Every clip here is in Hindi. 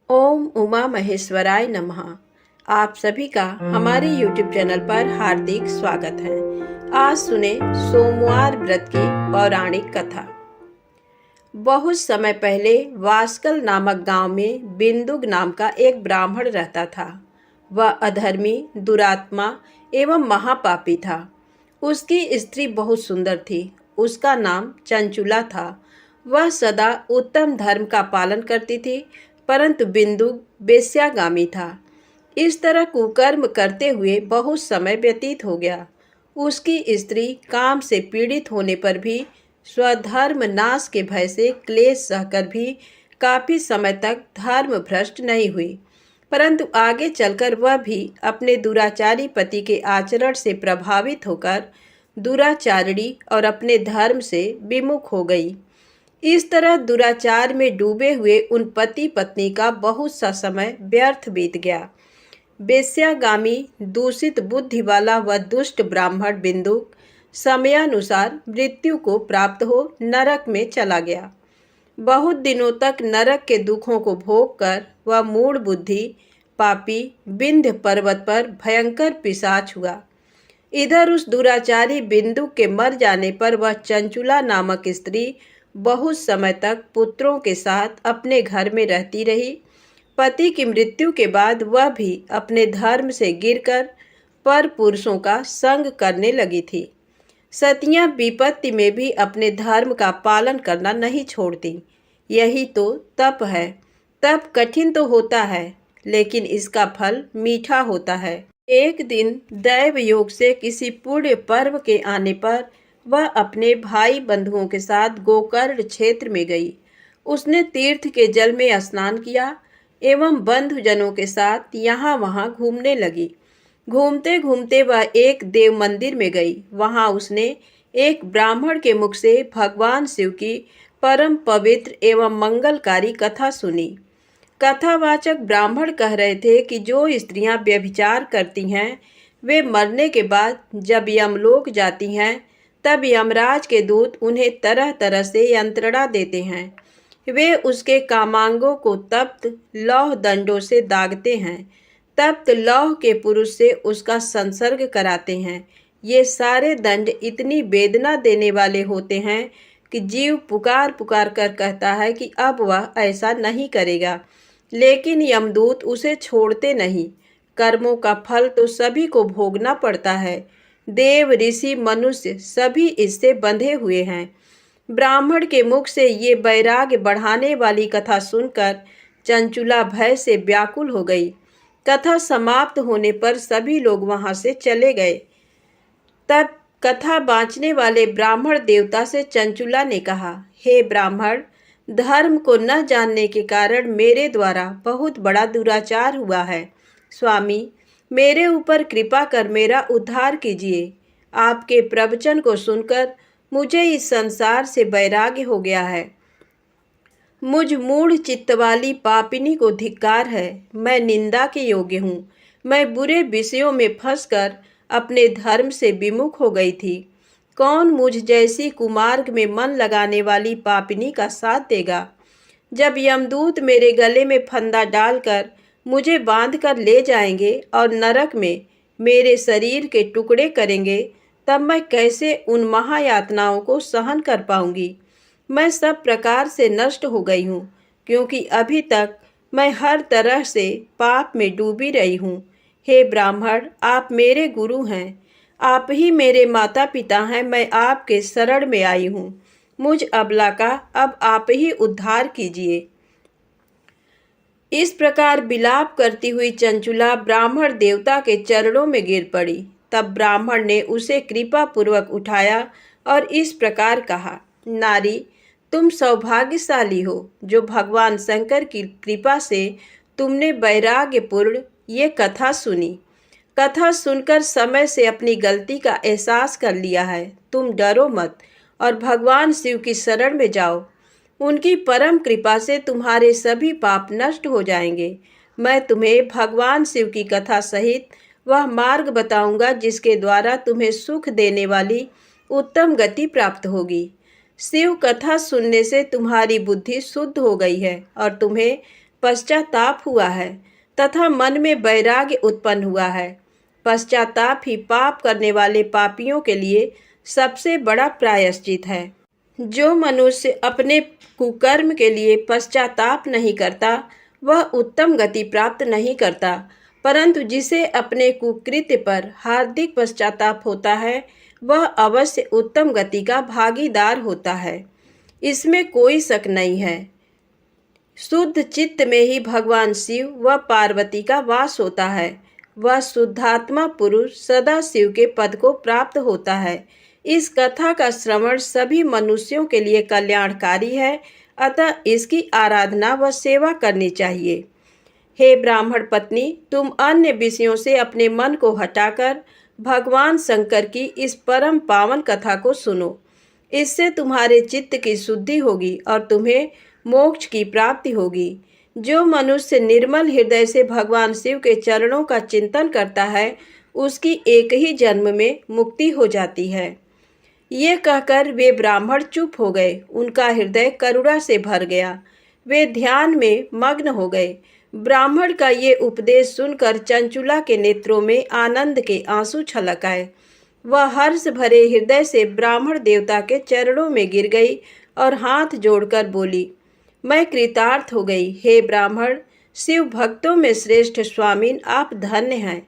ओम उमा महेश्वराय नमः। आप सभी का हमारे YouTube चैनल पर हार्दिक स्वागत है। आज सुने सोमवार व्रत की पौराणिक कथा। बहुत समय पहले वास्कल नामक गांव में बिंदुक नाम का एक ब्राह्मण रहता था। वह अधर्मी, दुरात्मा एवं महापापी था। उसकी स्त्री बहुत सुंदर थी। उसका नाम चंचुला था। वह सदा उत्तम धर्म का पालन करती थी, परंतु बिंदुक वेश्यागामी था। इस तरह कुकर्म करते हुए बहुत समय व्यतीत हो गया। उसकी स्त्री काम से पीड़ित होने पर भी, स्वधर्म नाश के भय से क्लेश सहकर भी काफी समय तक धर्म भ्रष्ट नहीं हुई। परंतु आगे चलकर वह भी अपने दुराचारी पति के आचरण से प्रभावित होकर दुराचारिणी और अपने धर्म से विमुख हो गई। इस तरह दुराचार में डूबे हुए उन पति पत्नी का बहुत सा समय व्यर्थ बीत गया। वेश्यागामी, दूषित बुद्धि वाला वह दुष्ट ब्राह्मण बिंदुक समयानुसार मृत्यु को प्राप्त हो नरक में चला गया। बहुत दिनों तक नरक के दुखों को भोग कर वह मूढ़ बुद्धि पापी विंध्य पर्वत पर भयंकर पिशाच हुआ। इधर उस दुराचारी बिंदुक के मर जाने पर वह चंचुला नामक स्त्री बहुत समय तक पुत्रों के साथ अपने घर में रहती रही। पति की मृत्यु के बाद वह भी अपने धर्म से गिरकर पर पुरुषों का संग करने लगी थी। सतियां विपत्ति में भी अपने धर्म का पालन करना नहीं छोड़ती। यही तो तप है। तप कठिन तो होता है, लेकिन इसका फल मीठा होता है। एक दिन दैव योग से किसी पुण्य पर्व के आने पर वह अपने भाई बंधुओं के साथ गोकर्ण क्षेत्र में गई। उसने तीर्थ के जल में स्नान किया एवं बंधुजनों के साथ यहाँ वहाँ घूमने लगी। घूमते घूमते वह एक देव मंदिर में गई। वहाँ उसने एक ब्राह्मण के मुख से भगवान शिव की परम पवित्र एवं मंगलकारी कथा सुनी। कथावाचक ब्राह्मण कह रहे थे कि जो स्त्रियां व्यभिचार करती हैं, वे मरने के बाद जब यमलोक जाती हैं, तब यमराज के दूत उन्हें तरह तरह से यंत्रणा देते हैं। वे उसके कामांगों को तप्त लौह दंडों से दागते हैं। तप्त लौह के पुरुष से उसका संसर्ग कराते हैं। ये सारे दंड इतनी वेदना देने वाले होते हैं कि जीव पुकार पुकार कर कहता है कि अब वह ऐसा नहीं करेगा, लेकिन यमदूत उसे छोड़ते नहीं। कर्मों का फल तो सभी को भोगना पड़ता है। देव, ऋषि, मनुष्य सभी इससे बंधे हुए हैं। ब्राह्मण के मुख से ये वैराग्य बढ़ाने वाली कथा सुनकर चंचुला भय से व्याकुल हो गई। कथा समाप्त होने पर सभी लोग वहां से चले गए। तब कथा बाँचने वाले ब्राह्मण देवता से चंचुला ने कहा, हे ब्राह्मण, धर्म को न जानने के कारण मेरे द्वारा बहुत बड़ा दुराचार हुआ है। स्वामी, मेरे ऊपर कृपा कर मेरा उद्धार कीजिए। आपके प्रवचन को सुनकर मुझे इस संसार से वैराग्य हो गया है। मुझ मूढ़ चित्त वाली पापिनी को धिक्कार है। मैं निंदा के योग्य हूँ। मैं बुरे विषयों में फंसकर अपने धर्म से विमुख हो गई थी। कौन मुझ जैसी कुमार्ग में मन लगाने वाली पापिनी का साथ देगा? जब यमदूत मेरे गले में फंदा डालकर मुझे बांध कर ले जाएंगे और नरक में मेरे शरीर के टुकड़े करेंगे, तब मैं कैसे उन महायातनाओं को सहन कर पाऊंगी? मैं सब प्रकार से नष्ट हो गई हूँ, क्योंकि अभी तक मैं हर तरह से पाप में डूबी रही हूँ। हे ब्राह्मण, आप मेरे गुरु हैं। आप ही मेरे माता पिता हैं। मैं आपके शरण में आई हूँ। मुझ अबला का अब आप ही उद्धार कीजिए। इस प्रकार विलाप करती हुई चंचुला ब्राह्मण देवता के चरणों में गिर पड़ी। तब ब्राह्मण ने उसे कृपा पूर्वक उठाया और इस प्रकार कहा, नारी, तुम सौभाग्यशाली हो जो भगवान शंकर की कृपा से तुमने वैराग्यपूर्ण ये कथा सुनी। कथा सुनकर समय से अपनी गलती का एहसास कर लिया है। तुम डरो मत और भगवान शिव की शरण में जाओ। उनकी परम कृपा से तुम्हारे सभी पाप नष्ट हो जाएंगे। मैं तुम्हें भगवान शिव की कथा सहित वह मार्ग बताऊंगा जिसके द्वारा तुम्हें सुख देने वाली उत्तम गति प्राप्त होगी। शिव कथा सुनने से तुम्हारी बुद्धि शुद्ध हो गई है और तुम्हें पश्चाताप हुआ है तथा मन में वैराग्य उत्पन्न हुआ है। पश्चाताप ही पाप करने वाले पापियों के लिए सबसे बड़ा प्रायश्चित है। जो मनुष्य अपने कुकर्म के लिए पश्चाताप नहीं करता वह उत्तम गति प्राप्त नहीं करता, परंतु जिसे अपने कुकृत्य पर हार्दिक पश्चाताप होता है वह अवश्य उत्तम गति का भागीदार होता है, इसमें कोई शक नहीं है। शुद्ध चित्त में ही भगवान शिव व पार्वती का वास होता है। वह शुद्धात्मा पुरुष सदा शिव के पद को प्राप्त होता है। इस कथा का श्रवण सभी मनुष्यों के लिए कल्याणकारी है, अतः इसकी आराधना व सेवा करनी चाहिए। हे ब्राह्मण पत्नी, तुम अन्य विषयों से अपने मन को हटाकर भगवान शंकर की इस परम पावन कथा को सुनो। इससे तुम्हारे चित्त की शुद्धि होगी और तुम्हें मोक्ष की प्राप्ति होगी। जो मनुष्य निर्मल हृदय से भगवान शिव के चरणों का चिंतन करता है उसकी एक ही जन्म में मुक्ति हो जाती है। ये कहकर वे ब्राह्मण चुप हो गए। उनका हृदय करुणा से भर गया। वे ध्यान में मग्न हो गए। ब्राह्मण का ये उपदेश सुनकर चंचुला के नेत्रों में आनंद के आंसू छलक आए। वह हर्ष भरे हृदय से ब्राह्मण देवता के चरणों में गिर गई और हाथ जोड़कर बोली, मैं कृतार्थ हो गई। हे ब्राह्मण, शिव भक्तों में श्रेष्ठ स्वामीन, आप धन्य हैं।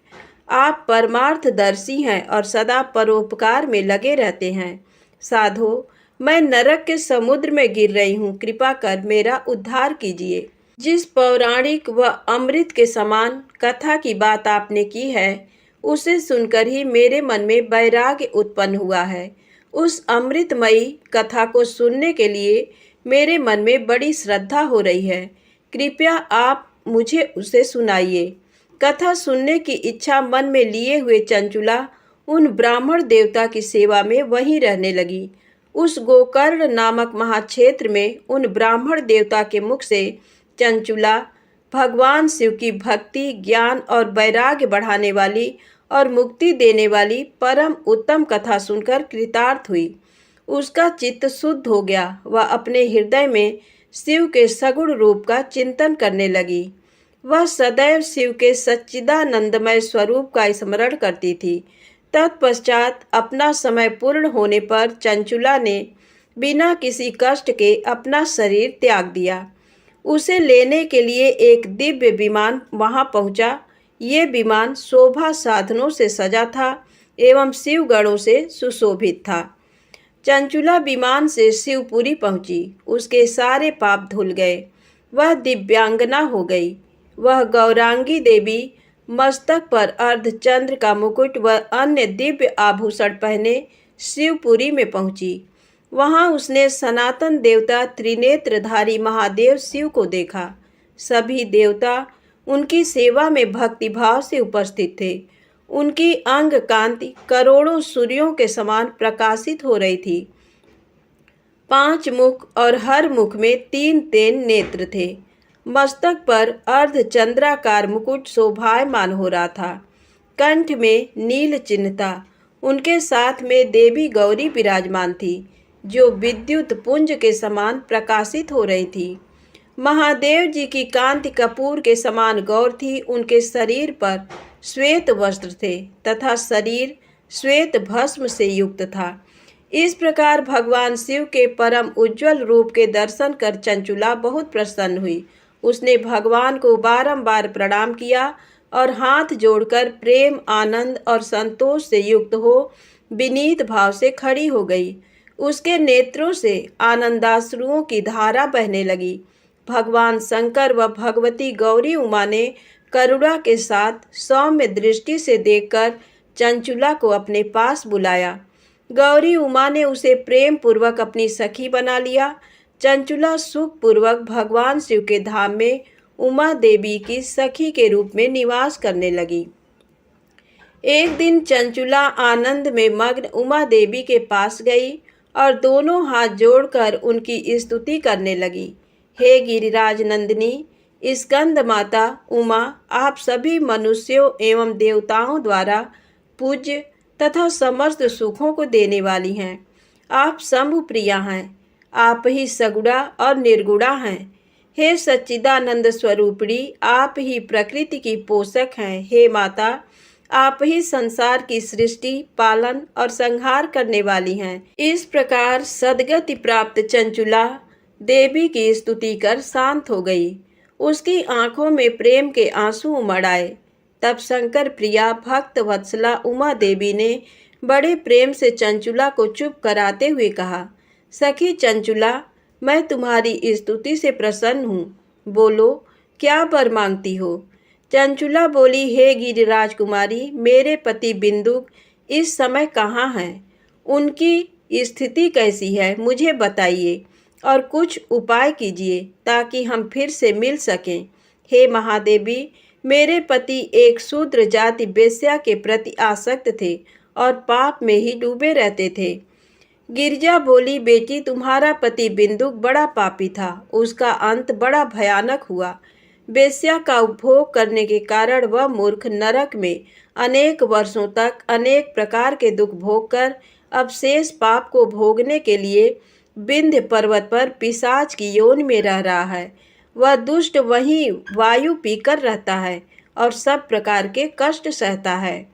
आप परमार्थदर्शी हैं और सदा परोपकार में लगे रहते हैं। साधो, मैं नरक के समुद्र में गिर रही हूँ, कृपा कर मेरा उद्धार कीजिए। जिस पौराणिक व अमृत के समान कथा की बात आपने की है उसे सुनकर ही मेरे मन में वैराग्य उत्पन्न हुआ है। उस अमृतमयी कथा को सुनने के लिए मेरे मन में बड़ी श्रद्धा हो रही है। कृपया आप मुझे उसे सुनाइए। कथा सुनने की इच्छा मन में लिए हुए चंचुला उन ब्राह्मण देवता की सेवा में वहीं रहने लगी। उस गोकर्ण नामक महाक्षेत्र में उन ब्राह्मण देवता के मुख से चंचुला भगवान शिव की भक्ति, ज्ञान और वैराग्य बढ़ाने वाली और मुक्ति देने वाली परम उत्तम कथा सुनकर कृतार्थ हुई। उसका चित्त शुद्ध हो गया। वह अपने हृदय में शिव के सगुण रूप का चिंतन करने लगी। वह सदैव शिव के सच्चिदानंदमय स्वरूप का स्मरण करती थी। तत्पश्चात अपना समय पूर्ण होने पर चंचुला ने बिना किसी कष्ट के अपना शरीर त्याग दिया। उसे लेने के लिए एक दिव्य विमान वहां पहुंचा। ये विमान शोभा साधनों से सजा था एवं शिवगणों से सुशोभित था। चंचुला विमान से शिवपुरी पहुंची। उसके सारे पाप धुल गए। वह दिव्यांगना हो गई। वह गौरांगी देवी मस्तक पर अर्धचंद्र का मुकुट व अन्य दिव्य आभूषण पहने शिवपुरी में पहुंची। वहां उसने सनातन देवता त्रिनेत्रधारी महादेव शिव को देखा। सभी देवता उनकी सेवा में भक्तिभाव से उपस्थित थे। उनकी अंग कांति करोड़ों सूर्यों के समान प्रकाशित हो रही थी। 5 मुख और हर मुख में 3 नेत्र थे। मस्तक पर अर्धचंद्राकार मुकुट शोभायमान हो रहा था। कंठ में नील चिन्ह था। उनके साथ में देवी गौरी विराजमान थी, जो विद्युत पुंज के समान प्रकाशित हो रही थी। महादेव जी की कांति कपूर के समान गौर थी। उनके शरीर पर श्वेत वस्त्र थे तथा शरीर श्वेत भस्म से युक्त था। इस प्रकार भगवान शिव के परम उज्जवल रूप के दर्शन कर चंचुला बहुत प्रसन्न हुई। उसने भगवान को बारंबार प्रणाम किया और हाथ जोड़कर प्रेम, आनंद और संतोष से युक्त हो विनीत भाव से खड़ी हो गई। उसके नेत्रों से आनंदाश्रुओं की धारा बहने लगी। भगवान शंकर व भगवती गौरी उमा ने करुणा के साथ सौम्य दृष्टि से देखकर चंचुला को अपने पास बुलाया। गौरी उमा ने उसे प्रेम पूर्वक अपनी सखी बना लिया। चंचुला सुख पूर्वक भगवान शिव के धाम में उमा देवी की सखी के रूप में निवास करने लगी। एक दिन चंचुला आनंद में मग्न उमा देवी के पास गई और दोनों हाथ जोड़कर उनकी स्तुति करने लगी। हे गिरिराज नंदिनी, स्कंद माता उमा, आप सभी मनुष्यों एवं देवताओं द्वारा पूज्य तथा समस्त सुखों को देने वाली हैं। आप शंभु प्रिया हैं। आप ही सगुणा और निर्गुणा हैं। हे सच्चिदानंद स्वरूपिणी, आप ही प्रकृति की पोषक हैं। हे माता, आप ही संसार की सृष्टि, पालन और संहार करने वाली हैं। इस प्रकार सद्गति प्राप्त चंचुला देवी की स्तुति कर शांत हो गई। उसकी आंखों में प्रेम के आंसू उमड़ आए। तब शंकर प्रिया भक्त वत्सला उमा देवी ने बड़े प्रेम से चंचुला को चुप कराते हुए कहा, सखी चंचुला, मैं तुम्हारी स्तुति से प्रसन्न हूँ। बोलो, क्या वर मांगती हो? चंचुला बोली, हे गिरिराज कुमारी, मेरे पति बिंदुक इस समय कहाँ हैं? उनकी स्थिति कैसी है, मुझे बताइए और कुछ उपाय कीजिए ताकि हम फिर से मिल सकें। हे महादेवी, मेरे पति एक शूद्र जाति वेश्या के प्रति आसक्त थे और पाप में ही डूबे रहते थे। गिरिजा बोली, बेटी, तुम्हारा पति बिंदुक बड़ा पापी था। उसका अंत बड़ा भयानक हुआ। वेश्या का उपभोग करने के कारण वह मूर्ख नरक में अनेक वर्षों तक अनेक प्रकार के दुख भोग कर अब शेष पाप को भोगने के लिए विंध्य पर्वत पर पिशाच की योनि में रह रहा है। वह दुष्ट वहीं वायु पीकर रहता है और सब प्रकार के कष्ट सहता है।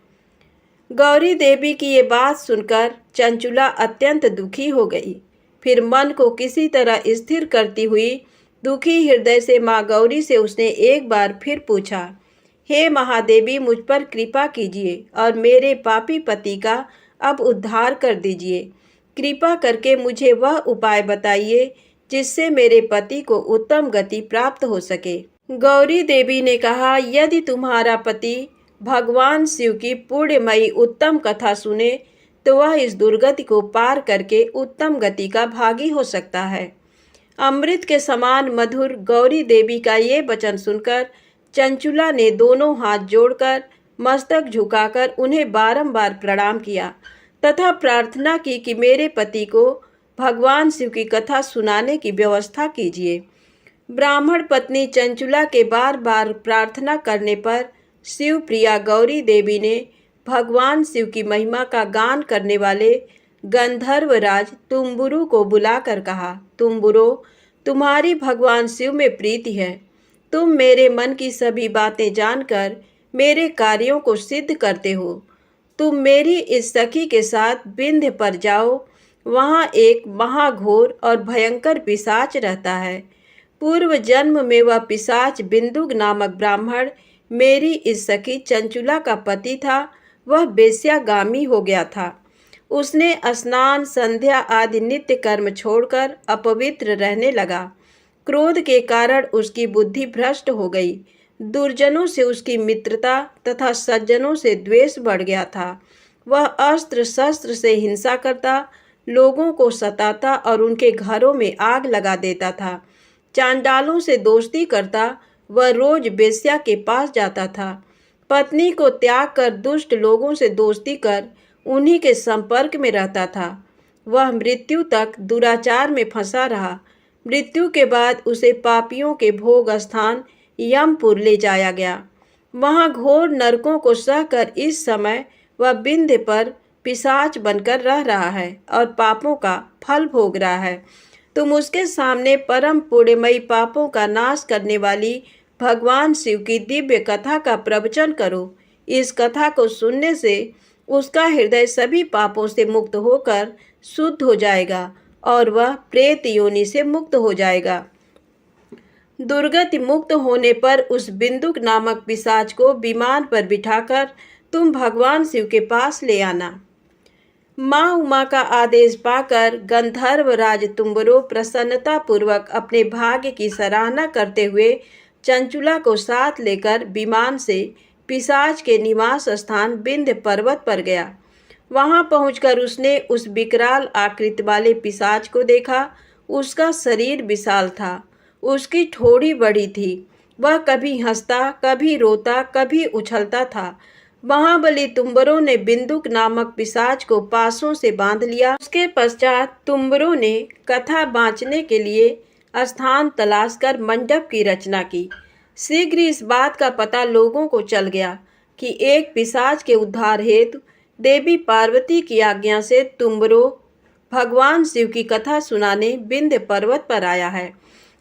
गौरी देवी की ये बात सुनकर चंचुला अत्यंत दुखी हो गई। फिर मन को किसी तरह स्थिर करती हुई दुखी हृदय से माँ गौरी से उसने एक बार फिर पूछा, हे महादेवी, मुझ पर कृपा कीजिए और मेरे पापी पति का अब उद्धार कर दीजिए। कृपा करके मुझे वह उपाय बताइए जिससे मेरे पति को उत्तम गति प्राप्त हो सके। गौरी देवी ने कहा, यदि तुम्हारा पति भगवान शिव की पुण्यमयी उत्तम कथा सुने तो वह इस दुर्गति को पार करके उत्तम गति का भागी हो सकता है। अमृत के समान मधुर गौरी देवी का ये वचन सुनकर चंचुला ने दोनों हाथ जोड़कर मस्तक झुकाकर उन्हें बारंबार प्रणाम किया तथा प्रार्थना की कि मेरे पति को भगवान शिव की कथा सुनाने की व्यवस्था कीजिए। ब्राह्मण पत्नी चंचुला के बार बार प्रार्थना करने पर शिव प्रिया गौरी देवी ने भगवान शिव की महिमा का गान करने वाले गंधर्वराज तुम्बुरु को बुलाकर कहा, तुम्बुरो, तुम्हारी भगवान शिव में प्रीति है। तुम मेरे मन की सभी बातें जानकर मेरे कार्यों को सिद्ध करते हो। तुम मेरी इस सखी के साथ विंध्य पर जाओ। वहाँ एक महाघोर और भयंकर पिशाच रहता है। पूर्व जन्म में वह पिशाच बिंदुक नामक ब्राह्मण मेरी इस सखी चंचुला का पति था। वह वेश्यागामी हो गया था। उसने स्नान, संध्या आदि नित्य कर्म छोड़कर अपवित्र रहने लगा। क्रोध के कारण उसकी बुद्धि भ्रष्ट हो गई। दुर्जनों से उसकी मित्रता तथा सज्जनों से द्वेष बढ़ गया था। वह अस्त्र शस्त्र से हिंसा करता, लोगों को सताता और उनके घरों में आग लगा देता था। चांडालों से दोस्ती करता, वह रोज वेश्या के पास जाता था। पत्नी को त्याग कर दुष्ट लोगों से दोस्ती कर उन्हीं के संपर्क में रहता था। वह मृत्यु तक दुराचार में फंसा रहा। मृत्यु के बाद उसे पापियों के भोग स्थान यमपुर ले जाया गया। वहाँ घोर नरकों को सहकर इस समय वह विंध्य पर पिशाच बनकर रह रहा है और पापों का फल भोग रहा है। तुम उसके सामने परम पुण्यमयी पापों का नाश करने वाली भगवान शिव की दिव्य कथा का प्रवचन करो। इस कथा को सुनने से उसका हृदय सभी पापों से मुक्त होकर शुद्ध हो जाएगा और वह प्रेत योनि से मुक्त हो जाएगा। दुर्गति मुक्त होने पर उस बिंदुक नामक पिशाच को विमान पर बिठाकर तुम भगवान शिव के पास ले आना। माँ उमा का आदेश पाकर गंधर्वराज तुम्बरो प्रसन्नता पूर्वक अपने भाग्य की सराहना करते हुए चंचुला को साथ लेकर विमान से पिशाच के निवास स्थान विंध्य पर्वत पर गया। वहां पहुंचकर उसने उस विकराल आकृति वाले पिशाच को देखा। उसका शरीर विशाल था, उसकी ठोड़ी बड़ी थी। वह कभी हंसता, कभी रोता, कभी उछलता था। महाबली तुम्बरों ने बिंदुक नामक पिशाच को पासों से बांध लिया। उसके पश्चात तुम्बरों ने कथा बाँचने के लिए स्थान तलाश कर मंडप की रचना की। शीघ्र इस बात का पता लोगों को चल गया कि एक पिशाच के उद्धार हेतु देवी पार्वती की आज्ञा से तुम्बरो भगवान शिव की कथा सुनाने विंध्य पर्वत पर आया है।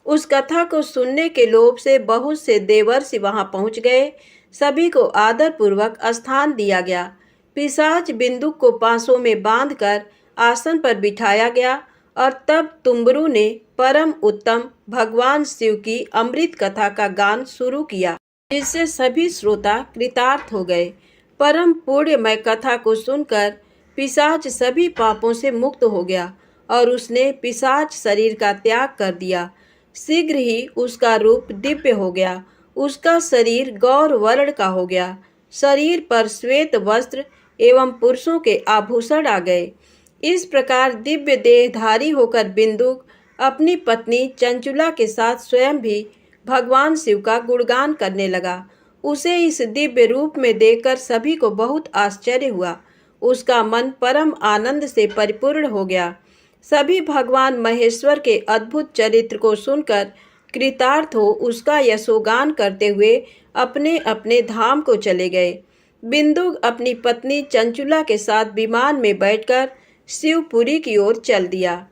उस कथा को सुनने के लोभ से बहुत से देवर्षि वहां पहुंच गए। सभी को आदर पूर्वक स्थान दिया गया। पिशाच बिंदुक को पांसों में बांधकर आसन पर बिठाया गया और तब तुम्बरू ने परम उत्तम भगवान शिव की अमृत कथा का गान शुरू किया, जिससे सभी श्रोता कृतार्थ हो गए। परम पुण्यमय कथा को सुनकर पिशाच सभी पापों से मुक्त हो गया और उसने पिशाच शरीर का त्याग कर दिया। शीघ्र ही उसका रूप दिव्य हो गया। उसका शरीर गौर वर्ण का हो गया। शरीर पर श्वेत वस्त्र एवं पुरुषों के आभूषण आ गए। इस प्रकार दिव्य देहधारी होकर बिंदुक अपनी पत्नी चंचुला के साथ स्वयं भी भगवान शिव का गुणगान करने लगा। उसे इस दिव्य रूप में देखकर सभी को बहुत आश्चर्य हुआ। उसका मन परम आनंद से परिपूर्ण हो गया। सभी भगवान महेश्वर के अद्भुत चरित्र को सुनकर कृतार्थ हो उसका यशोगान करते हुए अपने अपने धाम को चले गए। बिंदुक अपनी पत्नी चंचुला के साथ विमान में बैठकर शिवपुरी की ओर चल दिया।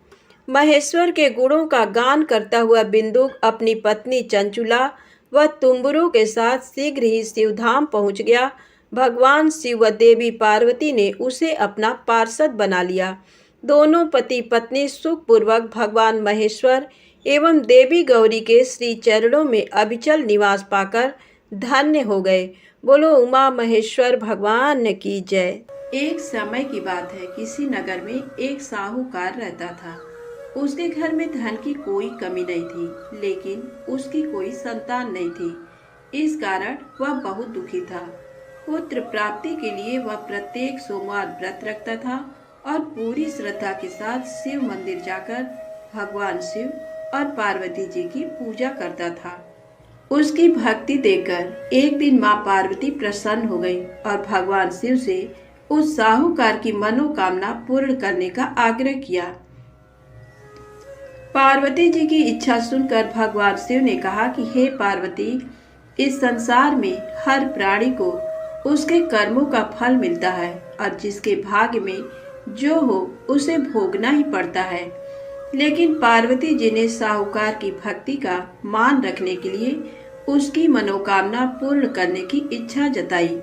महेश्वर के गुणों का गान करता हुआ बिंदुक अपनी पत्नी चंचुला व तुम्बरू के साथ शीघ्र ही शिवधाम पहुंच गया। भगवान शिव व देवी पार्वती ने उसे अपना पार्षद बना लिया। दोनों पति पत्नी सुखपूर्वक भगवान महेश्वर एवं देवी गौरी के श्री चरणों में अविचल निवास पाकर धन्य हो गए। बोलो उमा महेश्वर भगवान की जय। एक समय की बात है, किसी नगर में एक साहूकार रहता था। उसके घर में धन की कोई कमी नहीं थी, लेकिन उसकी कोई संतान नहीं थी। इस कारण वह बहुत दुखी था। पुत्र प्राप्ति के लिए वह प्रत्येक सोमवार व्रत रखता था और पूरी श्रद्धा के साथ शिव मंदिर जाकर भगवान शिव और पार्वती जी की पूजा करता था। उसकी भक्ति देखकर एक दिन माँ पार्वती प्रसन्न हो गई और भगवान शिव से उस साहूकार की मनोकामना पूर्ण करने का आग्रह किया। पार्वती जी की इच्छा सुनकर भगवान शिव ने कहा कि हे पार्वती, इस संसार में हर प्राणी को उसके कर्मों का फल मिलता है और जिसके भाग्य में जो हो उसे भोगना ही पड़ता है। लेकिन पार्वती जी ने साहूकार की भक्ति का मान रखने के लिए उसकी मनोकामना पूर्ण करने की इच्छा जताई।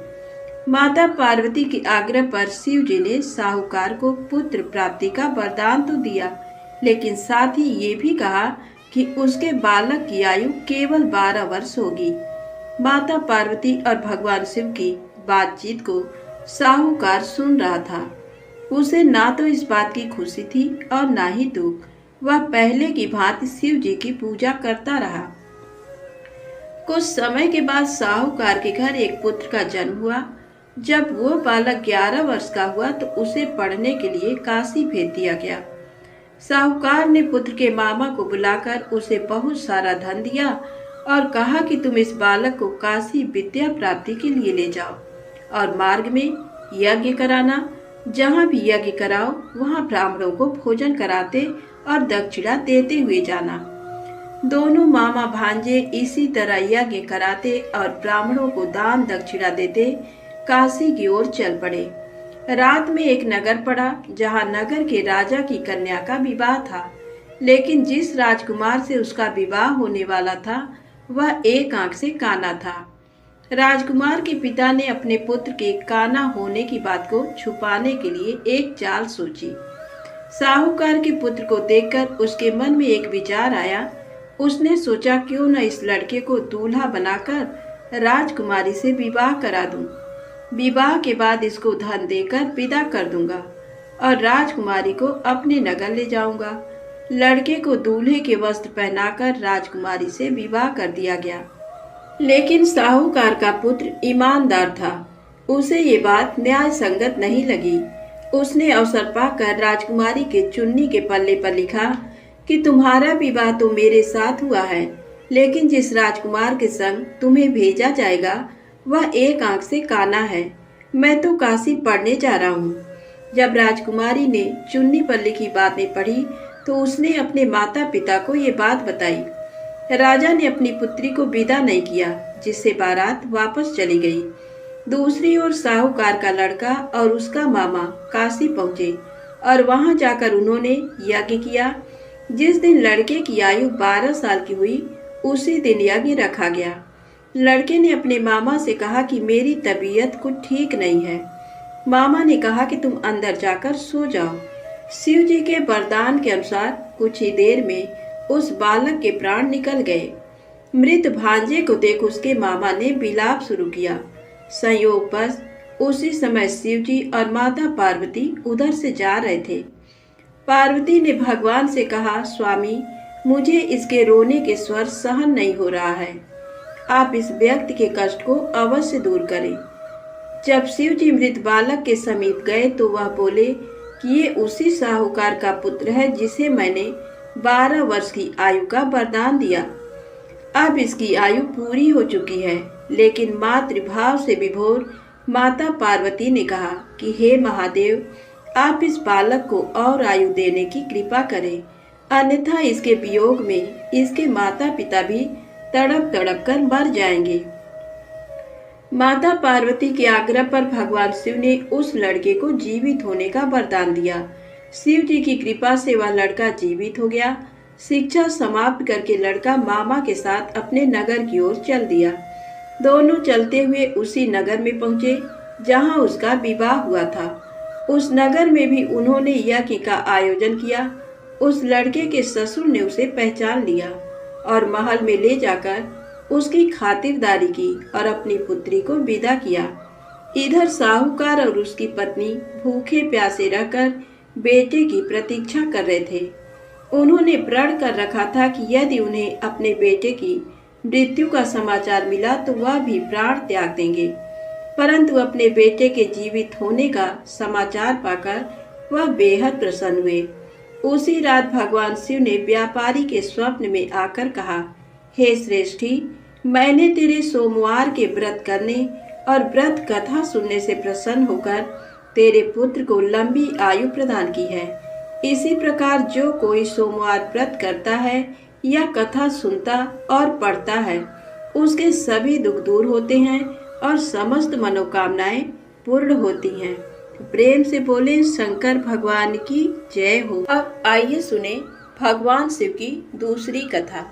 माता पार्वती के आग्रह पर शिव जी ने साहूकार को पुत्र प्राप्ति का वरदान तो दिया, लेकिन साथ ही ये भी कहा कि उसके बालक की आयु केवल 12 वर्ष होगी। माता पार्वती और भगवान शिव की बातचीत को साहूकार सुन रहा था। उसे ना तो इस बात की खुशी थी और ना ही दुख। वह पहले की भांति शिव जी की पूजा करता रहा। कुछ समय के बाद साहूकार के घर एक पुत्र का जन्म हुआ। जब वो बालक 11 वर्ष का हुआ तो उसे पढ़ने के लिए काशी भेज दिया गया। साहूकार ने पुत्र के मामा को बुलाकर उसे बहुत सारा धन दिया और कहा कि तुम इस बालक को काशी विद्या प्राप्ति के लिए ले जाओ और मार्ग में यज्ञ कराना। जहाँ भी यज्ञ कराओ वहाँ ब्राह्मणों को भोजन कराते और दक्षिणा देते हुए जाना। दोनों मामा भांजे इसी तरह यज्ञ कराते और ब्राह्मणों को दान दक्षिणा देते काशी की ओर चल पड़े। रात में एक नगर पड़ा जहाँ नगर के राजा की कन्या का विवाह था, लेकिन जिस राजकुमार से उसका विवाह होने वाला था वह एक आंख से काना था। राजकुमार के पिता ने अपने पुत्र के काना होने की बात को छुपाने के लिए एक चाल सोची। साहूकार के पुत्र को देखकर उसके मन में एक विचार आया। उसने सोचा क्यों न इस लड़के को दूल्हा बनाकर राजकुमारी से विवाह करा दूं। विवाह के बाद इसको धन देकर विदा कर दूंगा और राजकुमारी को अपने नगर ले जाऊंगा। लड़के को दूल्हे के वस्त्र पहनाकर राजकुमारी से विवाह कर दिया गया। लेकिन साहूकार का पुत्र ईमानदार था। उसे ये बात न्याय संगत नहीं लगी। उसने अवसर पाकर राजकुमारी के चुन्नी के पल्ले पर लिखा कि तुम्हारा विवाह तो मेरे साथ हुआ है, लेकिन जिस राजकुमार के संग तुम्हें भेजा जाएगा वह एक आंख से काना है। मैं तो काशी पढ़ने जा रहा हूँ। जब राजकुमारी ने चुन्नी पर लिखी बातें पढ़ी तो उसने अपने माता पिता को ये बात बताई। राजा ने अपनी पुत्री को विदा नहीं किया, जिससे बारात वापस चली गई। दूसरी ओर साहूकार का लड़का और उसका मामा काशी पहुंचे और वहां जाकर उन्होंने यज्ञ किया। जिस दिन लड़के की आयु 12 साल की हुई उसी दिन यज्ञ रखा गया। लड़के ने अपने मामा से कहा कि मेरी तबीयत कुछ ठीक नहीं है। मामा ने कहा कि तुम अंदर जाकर सो जाओ। शिव जी के वरदान के अनुसार कुछ ही देर में उस बालक के प्राण निकल गए। मृत भांजे को देख उसके मामा ने विलाप शुरू किया। संयोगवश उसी समय शिव जी और माता पार्वती उधर से जा रहे थे। पार्वती ने भगवान से कहा, स्वामी, मुझे इसके रोने के स्वर सहन नहीं हो रहा है। आप इस व्यक्ति के कष्ट को अवश्य दूर करें। जब शिव जी मृत बालक के समीप गए तो वह बोले कि ये उसी साहूकार का पुत्र है जिसे मैंने 12 वर्ष की आयु का वरदान दिया। अब इसकी आयु पूरी हो चुकी है। लेकिन मातृभाव से विभोर माता पार्वती ने कहा कि हे महादेव, आप इस बालक को और आयु देने की कृपा करें, अन्यथा इसके वियोग में इसके माता पिता भी तड़प तड़प कर मर जाएंगे। माता पार्वती के आग्रह पर भगवान शिव ने उस लड़के को जीवित होने का वरदान दिया। शिव जी की कृपा से वह लड़का जीवित हो गया। शिक्षा समाप्त करके लड़का मामा के साथ अपने नगर की ओर चल दिया। दोनों चलते हुए उसी नगर में पहुंचे जहां उसका विवाह हुआ था। उस नगर में भी उन्होंने यज्ञ का आयोजन किया। उस लड़के के ससुर ने उसे पहचान लिया और महल में ले जाकर उसकी खातिरदारी की और अपनी पुत्री को विदा किया। इधर साहूकार और उसकी पत्नी भूखे प्यासे रहकर बेटे की प्रतीक्षा कर रहे थे। उन्होंने प्रण कर रखा था कि यदि उन्हें अपने बेटे की मृत्यु का समाचार मिला तो वह भी प्राण त्याग देंगे, परंतु अपने बेटे के जीवित होने का समाचार पाकर वह बेहद प्रसन्न हुए। उसी रात भगवान शिव ने व्यापारी के स्वप्न में आकर कहा, हे श्रेष्ठी, मैंने तेरे सोमवार के व्रत करने और व्रत कथा सुनने से प्रसन्न होकर तेरे पुत्र को लंबी आयु प्रदान की है। इसी प्रकार जो कोई सोमवार व्रत करता है या कथा सुनता और पढ़ता है, उसके सभी दुख दूर होते हैं और समस्त मनोकामनाएं पूर्ण होती हैं। प्रेम से बोले शंकर भगवान की जय हो। अब आइए सुने भगवान शिव की दूसरी कथा,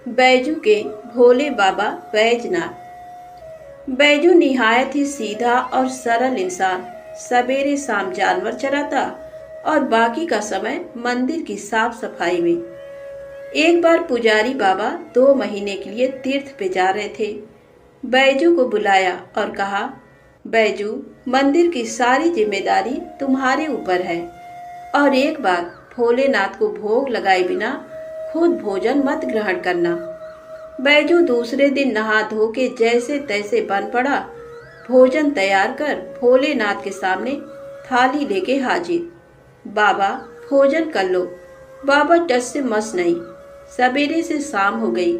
बैजू के भोले बाबा बैजनाथ। बैजू निहायत ही सीधा और सरल इंसान सवेरे शाम जानवर चराता और बाकी का समय मंदिर की साफ सफाई में। एक बार पुजारी बाबा 2 महीने के लिए तीर्थ पे जा रहे थे। बैजू को बुलाया और कहा, बैजू, मंदिर की सारी जिम्मेदारी तुम्हारे ऊपर है और एक बार भोलेनाथ को भोग लगाए बिना खुद भोजन मत ग्रहण करना। बैजू दूसरे दिन नहा धो के जैसे तैसे बन पड़ा। भोजन तैयार कर भोलेनाथ के सामने थाली लेके हाजिर। बाबा, भोजन कर लो। बाबा टस से मस नहीं। सवेरे से शाम हो गई,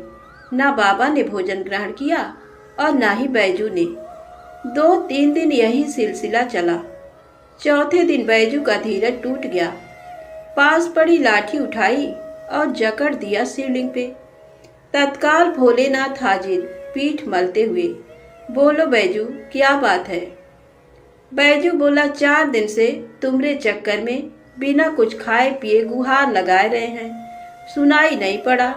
ना बाबा ने भोजन ग्रहण किया और ना ही बैजू ने। 2-3 दिन यही सिलसिला चला। चौथे दिन बैजू का धीरज टूट गया। पास पड़ी लाठी उठाई और जकड़ दिया शिवलिंग पे। तत्काल भोलेनाथ हाजिर, पीठ मलते हुए। बोलो बैजू, क्या बात है? बैजू बोला, 4 दिन से तुम्हारे चक्कर में बिना कुछ खाए पिए गुहार लगाए रहे हैं, सुनाई नहीं पड़ा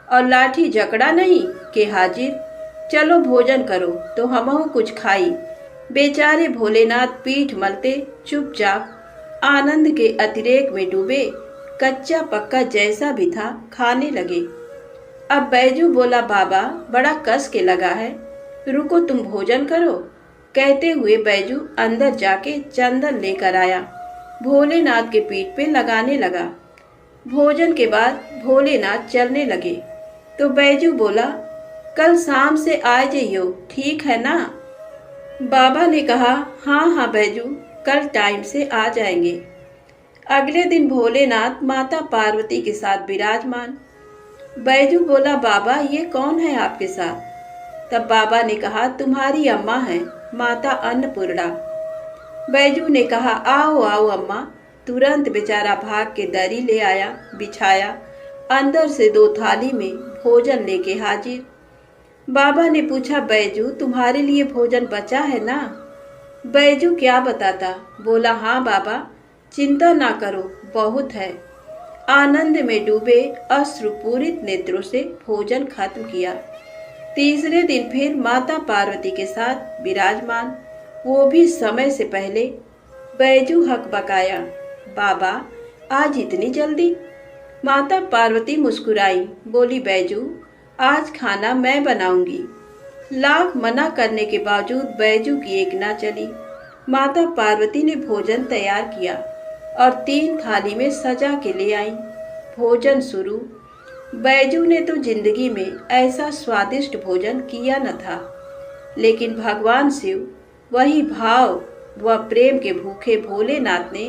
और लाठी जकड़ा नहीं के हाजिर। चलो भोजन करो तो हमहु कुछ खाई। बेचारे भोलेनाथ पीठ मलते चुपचाप आनंद के अतिरेक में डूबे, कच्चा पक्का जैसा भी था खाने लगे। अब बैजू बोला, बाबा, बड़ा कस के लगा है, रुको तुम भोजन करो। कहते हुए बैजू अंदर जाके चंदन लेकर आया, भोलेनाथ के पीठ पे लगाने लगा। भोजन के बाद भोलेनाथ चलने लगे तो बैजू बोला, कल शाम से आ जाइयो, ठीक है ना? बाबा ने कहा, हाँ हाँ बैजू, कल टाइम से आ जाएंगे। अगले दिन भोलेनाथ माता पार्वती के साथ विराजमान। बैजू बोला, बाबा, ये कौन है आपके साथ? तब बाबा ने कहा, तुम्हारी अम्मा है, माता अन्नपूर्णा। बैजू ने कहा, आओ आओ अम्मा। तुरंत बेचारा भाग के दरी ले आया, बिछाया, अंदर से 2 थाली में भोजन लेके हाजिर। बाबा ने पूछा, बैजू, तुम्हारे लिए भोजन बचा है ना? बैजू क्या बताता। बोला, हाँ बाबा, चिंता ना करो, बहुत है। आनंद में डूबे अश्रुपूरित नेत्रों से भोजन खत्म किया। तीसरे दिन फिर माता पार्वती के साथ विराजमान, वो भी समय से पहले। बैजू हकबकाया, बाबा आज इतनी जल्दी? माता पार्वती मुस्कुराई, बोली बैजू आज खाना मैं बनाऊंगी। लाख मना करने के बावजूद बैजू की एक ना चली। माता पार्वती ने भोजन तैयार किया और 3 थाली में सजा के ले आई। भोजन शुरू। बैजू ने तो जिंदगी में ऐसा स्वादिष्ट भोजन किया न था, लेकिन भगवान शिव वही भाव व प्रेम के भूखे भोलेनाथ ने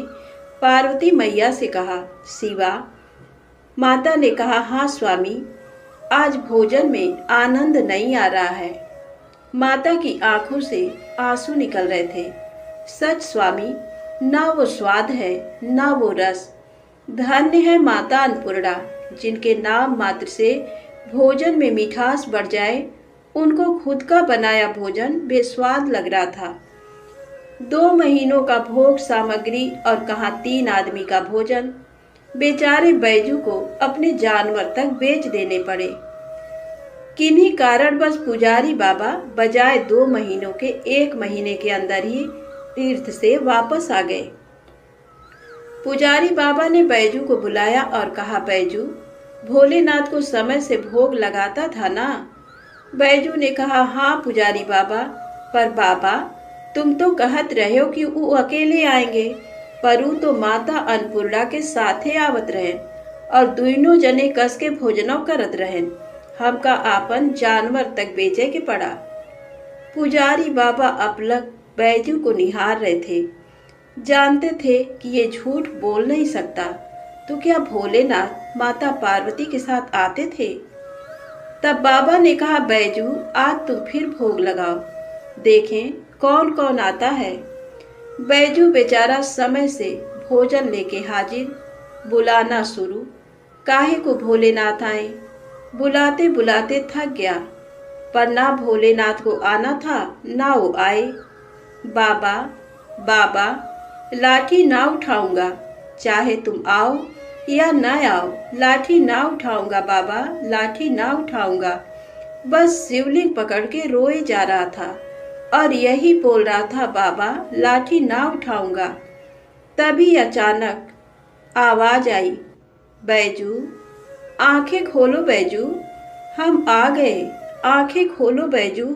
पार्वती मैया से कहा, शिवा। माता ने कहा, हाँ स्वामी, आज भोजन में आनंद नहीं आ रहा है। माता की आंखों से आंसू निकल रहे थे। सच स्वामी, ना वो स्वाद है ना वो रस। धन्य है माता अन्नपूर्णा, जिनके नाम मात्र से भोजन में मिठास बढ़ जाए। उनको खुद का बनाया भोजन बेस्वाद लग रहा था। 2 महीनों का भोग सामग्री और कहाँ 3 आदमी का भोजन। बेचारे बैजू को अपने जानवर तक बेच देने पड़े। किन्हीं कारणवश पुजारी बाबा बजाय 2 महीनों के 1 महीने के अंदर ही तीर्थ से वापस आ गए। पुजारी बाबा ने बैजू को बुलाया और कहा, बैजू भोलेनाथ को समय से भोग लगाता था ना? बैजू ने कहा, हाँ पुजारी बाबा, पर बाबा तुम तो कहत रहे हो कि वो अकेले आएंगे, पर वो तो माता अन्नपूर्णा के साथे आवत रहें और दोनों जने कस के भोजनों करत रहें। हमका आपन जानवर तक बेचे के पड़ा। पुजारी बाबा अपलक बैजू को निहार रहे थे। जानते थे कि ये झूठ बोल नहीं सकता, तो क्या भोलेनाथ माता पार्वती के साथ आते थे? तब बाबा ने कहा, बैजू आज तुम फिर भोग लगाओ, देखें कौन कौन आता है। बैजू बेचारा समय से भोजन लेके हाजिर। बुलाना शुरू। काहे को भोलेनाथ आए? बुलाते बुलाते थक गया, पर ना भोलेनाथ को आना था ना वो आए। बाबा बाबा लाठी ना उठाऊंगा, चाहे तुम आओ या ना आओ, लाठी ना उठाऊंगा बाबा, लाठी ना उठाऊंगा। बस शिवलिंग पकड़ के रोए जा रहा था और यही बोल रहा था, बाबा लाठी ना उठाऊंगा। तभी अचानक आवाज आई, बैजू आंखें खोलो बैजू, हम आ गए, आंखें खोलो बैजू।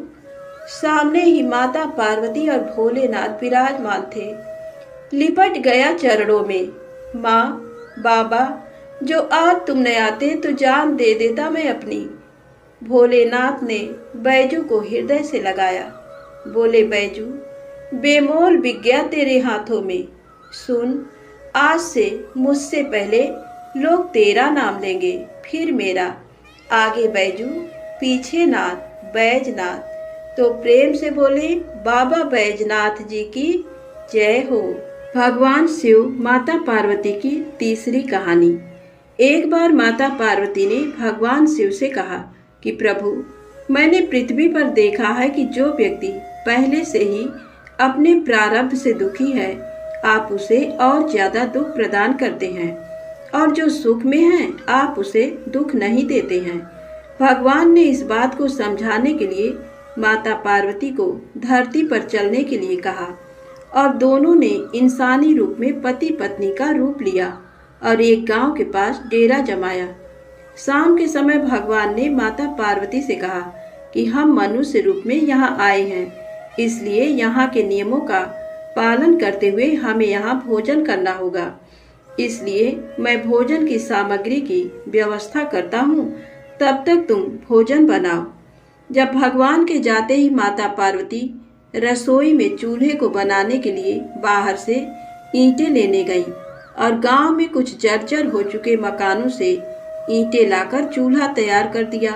सामने ही माता पार्वती और भोलेनाथ विराजमान थे। लिपट गया चरणों में, माँ बाबा जो आज तुम न आते तो जान दे देता मैं अपनी। भोलेनाथ ने बैजू को हृदय से लगाया। बोले, बैजू बेमोल विज्ञा तेरे हाथों में। सुन, आज से मुझसे पहले लोग तेरा नाम लेंगे, फिर मेरा। आगे बैजू, पीछे नाथ, बैजनाथ। तो प्रेम से बोले, बाबा बैजनाथ जी की जय हो। भगवान शिव माता पार्वती की तीसरी कहानी। एक बार माता पार्वती ने भगवान शिव से कहा कि प्रभु, मैंने पृथ्वी पर देखा है कि जो व्यक्ति पहले से ही अपने प्रारब्ध से दुखी है, आप उसे और ज्यादा दुख प्रदान करते हैं, और जो सुख में है आप उसे दुख नहीं देते हैं। भगवान ने इस बात को समझाने के लिए माता पार्वती को धरती पर चलने के लिए कहा और दोनों ने इंसानी रूप में पति पत्नी का रूप लिया और एक गांव के पास डेरा जमाया। शाम के समय भगवान ने माता पार्वती से कहा कि हम मनुष्य रूप में यहाँ आए हैं, इसलिए यहाँ के नियमों का पालन करते हुए हमें यहाँ भोजन करना होगा। इसलिए मैं भोजन की सामग्री की व्यवस्था करता हूँ, तब तक तुम भोजन बनाओ। जब भगवान के जाते ही माता पार्वती रसोई में चूल्हे को बनाने के लिए बाहर से ईंटें लेने गई और गांव में कुछ जर्जर हो चुके मकानों से ईंटें लाकर चूल्हा तैयार कर दिया।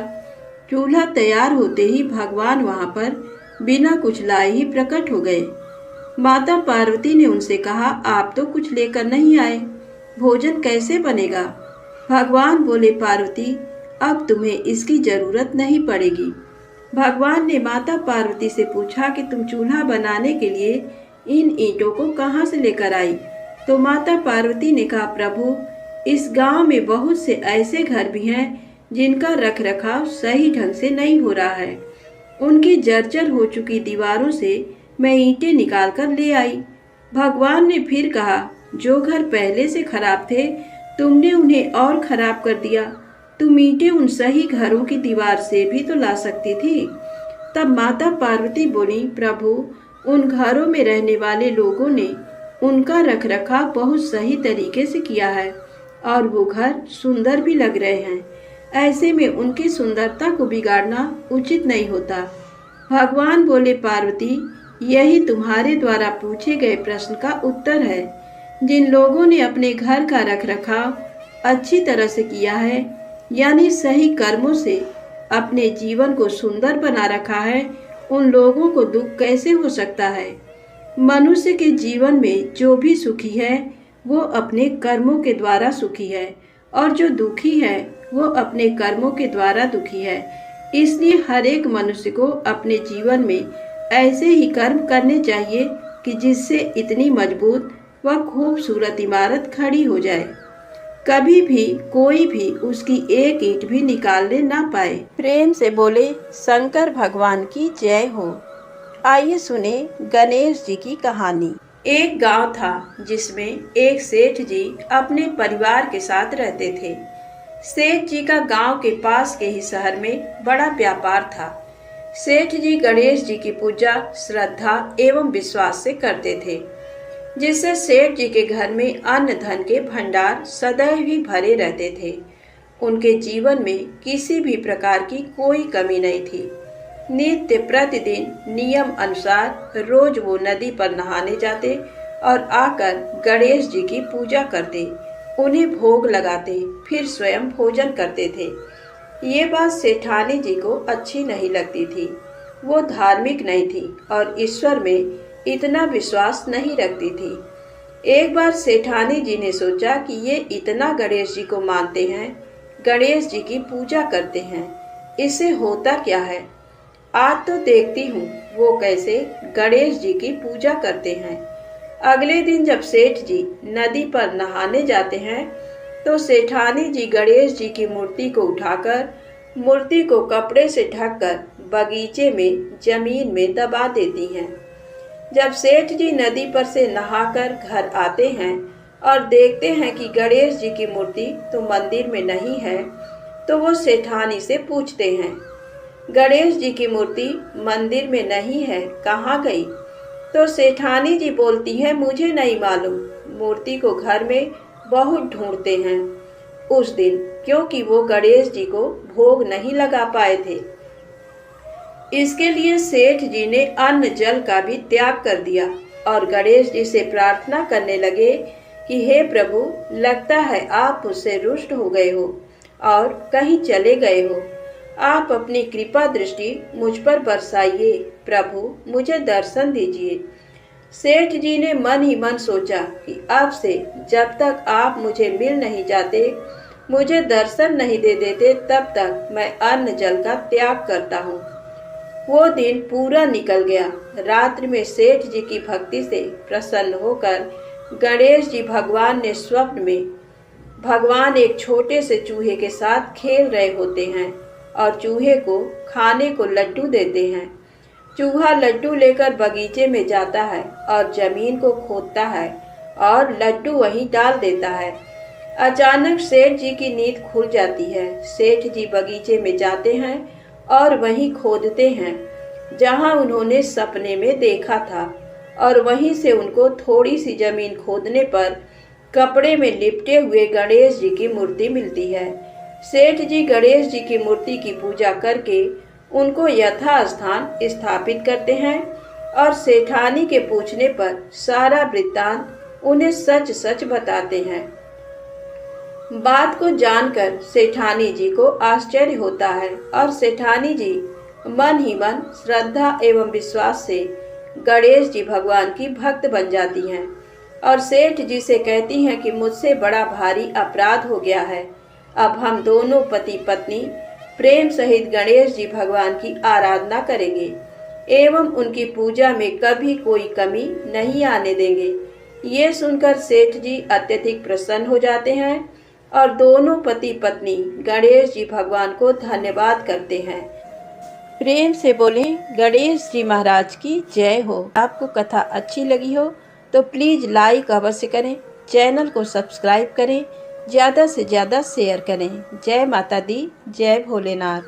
चूल्हा तैयार होते ही भगवान वहां पर बिना कुछ लाए ही प्रकट हो गए। माता पार्वती ने उनसे कहा, आप तो कुछ लेकर नहीं आए, भोजन कैसे बनेगा? भगवान बोले, पार्वती अब तुम्हें इसकी जरूरत नहीं पड़ेगी। भगवान ने माता पार्वती से पूछा कि तुम चूल्हा बनाने के लिए इन ईंटों को कहाँ से लेकर आई? तो माता पार्वती ने कहा, प्रभु इस गांव में बहुत से ऐसे घर भी हैं जिनका रखरखाव सही ढंग से नहीं हो रहा है। उनकी जर्जर हो चुकी दीवारों से मैं ईंटें निकाल कर ले आई। भगवान ने फिर कहा, जो घर पहले से खराब थे तुमने उन्हें और खराब कर दिया। तुम ईंटें उन सही घरों की दीवार से भी तो ला सकती थी। तब माता पार्वती बोली, प्रभु, उन घरों में रहने वाले लोगों ने उनका रखरखाव बहुत सही तरीके से किया है और वो घर सुंदर भी लग रहे हैं। ऐसे में उनकी सुंदरता को बिगाड़ना उचित नहीं होता। भगवान बोले, पार्वती, यही तुम्हारे द्वारा पूछे गए प्रश्न का उत्तर है। जिन लोगों ने अपने घर का रखरखाव अच्छी तरह से किया है, यानी सही कर्मों से अपने जीवन को सुंदर बना रखा है, उन लोगों को दुख कैसे हो सकता है। मनुष्य के जीवन में जो भी सुखी है वो अपने कर्मों के द्वारा सुखी है और जो दुखी है वो अपने कर्मों के द्वारा दुखी है। इसलिए हर एक मनुष्य को अपने जीवन में ऐसे ही कर्म करने चाहिए कि जिससे इतनी मजबूत व खूबसूरत इमारत खड़ी हो जाए, कभी भी कोई भी उसकी एक ईंट भी निकालने ना पाए। प्रेम से बोले शंकर भगवान की जय हो। आइए सुने गणेश जी की कहानी। एक गांव था जिसमें एक सेठ जी अपने परिवार के साथ रहते थे। सेठ जी का गांव के पास के ही शहर में बड़ा व्यापार था। सेठ जी गणेश जी की पूजा श्रद्धा एवं विश्वास से करते थे, जिससे सेठ जी के घर में अन्न धन के भंडार सदैव ही भरे रहते थे। उनके जीवन में किसी भी प्रकार की कोई कमी नहीं थी। नित्य प्रतिदिन नियम अनुसार रोज वो नदी पर नहाने जाते और आकर गणेश जी की पूजा करते, उन्हें भोग लगाते, फिर स्वयं भोजन करते थे। ये बात सेठानी जी को अच्छी नहीं लगती थी। वो धार्मिक नहीं थी और ईश्वर में इतना विश्वास नहीं रखती थी। एक बार सेठानी जी ने सोचा कि ये इतना गणेश जी को मानते हैं, गणेश जी की पूजा करते हैं, इससे होता क्या है, आज तो देखती हूँ वो कैसे गणेश जी की पूजा करते हैं। अगले दिन जब सेठ जी नदी पर नहाने जाते हैं तो सेठानी जी गणेश जी की मूर्ति को उठाकर मूर्ति को कपड़े से ढककर बगीचे में जमीन में दबा देती हैं। जब सेठ जी नदी पर से नहाकर घर आते हैं और देखते हैं कि गणेश जी की मूर्ति तो मंदिर में नहीं है, तो वो सेठानी से पूछते हैं, गणेश जी की मूर्ति मंदिर में नहीं है, कहाँ गई? तो सेठानी जी बोलती है, मुझे नहीं मालूम, मूर्ति को घर में बहुत ढूंढते हैं उस दिन, क्योंकि वो गणेश जी को भोग नहीं लगा पाए थे। इसके लिए सेठ जी ने अन्न जल का भी त्याग कर दिया और गणेश जी से प्रार्थना करने लगे कि हे प्रभु, लगता है आप मुझसे रुष्ट हो गए हो और कहीं चले गए हो। आप अपनी कृपा दृष्टि मुझ पर बरसाइए, प्रभु मुझे दर्शन दीजिए। सेठ जी ने मन ही मन सोचा कि अब से जब तक आप मुझे मिल नहीं जाते, मुझे दर्शन नहीं दे देते, तब तक मैं अन्न जल का त्याग करता हूँ। वो दिन पूरा निकल गया। रात्रि में सेठ जी की भक्ति से प्रसन्न होकर गणेश जी भगवान ने स्वप्न में भगवान एक छोटे से चूहे के साथ खेल रहे होते हैं और चूहे को खाने को लड्डू देते हैं। चूहा लड्डू लेकर बगीचे में जाता है और जमीन को खोदता है और लड्डू वहीं डाल देता है। अचानक सेठ जी की नींद खुल जाती है। सेठ जी बगीचे में जाते हैं और वहीं खोदते हैं जहां उन्होंने सपने में देखा था, और वहीं से उनको थोड़ी सी जमीन खोदने पर कपड़े में लिपटे हुए गणेश जी की मूर्ति मिलती है। सेठ जी गणेश जी की मूर्ति की पूजा करके उनको यथास्थान स्थापित करते हैं और सेठानी के पूछने पर सारा वृत्तांत उन्हें सच सच बताते हैं। बात को जानकर सेठानी जी को आश्चर्य होता है और सेठानी जी मन ही मन श्रद्धा एवं विश्वास से गणेश जी भगवान की भक्त बन जाती हैं और सेठ जी से कहती हैं कि मुझसे बड़ा भारी अपराध हो गया है। अब हम दोनों पति पत्नी प्रेम सहित गणेश जी भगवान की आराधना करेंगे एवं उनकी पूजा में कभी कोई कमी नहीं आने देंगे। ये सुनकर सेठ जी अत्यधिक प्रसन्न हो जाते हैं और दोनों पति पत्नी गणेश जी भगवान को धन्यवाद करते हैं। प्रेम से बोलें गणेश जी महाराज की जय हो। आपको कथा अच्छी लगी हो तो प्लीज़ लाइक अवश्य करें, चैनल को सब्सक्राइब करें, ज़्यादा से ज़्यादा शेयर करें। जय माता दी, जय भोलेनाथ।